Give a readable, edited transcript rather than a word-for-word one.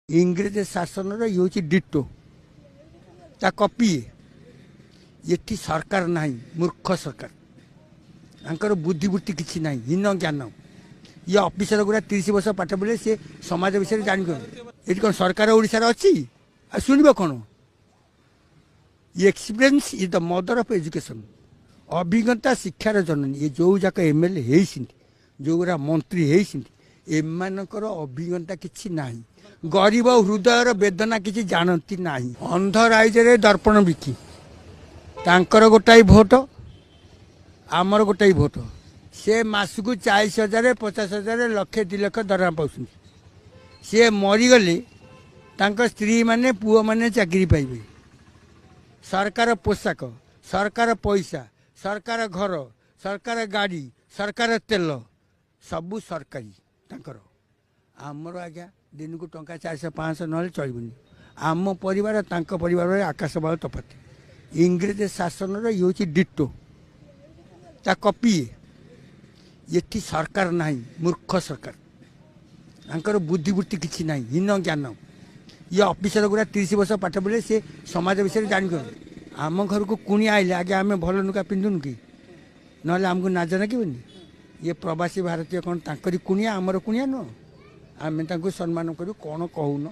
इंग्रेज शासन ये डिटो ता कपी ये सरकार ना मूर्ख सरकार आंकर बुद्धिवृत्ति किसी ना हीन ज्ञान ये अफिसर गुरा 30 वर्ष पाठ पढ़े सी समाज विषय जान ये कौन सरकार ओडिशा रे अच्छी शुणव कौन experience is the mother of education अभिज्ञता शिक्षार जननी ये जो जाक एमएलए होती जो गुरा मंत्री होती एमानकर अभिज्ञता किसी ना गरीब हृदयर वेदना किसी जानती ना अंध राइजरे दर्पण बिकी तांकर गोटाई भोट आमर गोटाई भोट से मासकू 40,000 50,000 लक्षे 2 लाख दरमा पाँच सी मरीगले स्त्री माने पुओ माने चाकरी पाइबे सरकार पोशाक सरकार पैसा सरकार घर सरकार गाड़ी सरकार तेल सबू सरकारी तांकर आमर आज्ञा दिन को टंका 400-500 ना चलनी आम परिवार तांको परिवार आकाश बाल तफात इंग्रेज शासन ये डिटो ता कपी ये सरकार ना मूर्ख सरकार आंकर बुद्धिवृत्ति किसी ना हीन ज्ञान ये अफिसर गुरा 30 वर्ष पाठ पढ़े सी समाज विषय जान आम घर को कुणी आइले आगे आम भल नुका पिंधुनु कि ना आमको नाज नाकबनी ये प्रवासी भारतीय कौन तांकरी कुणिया आमर कुणिया नुह आम सम्मान करूँ कौन कहून।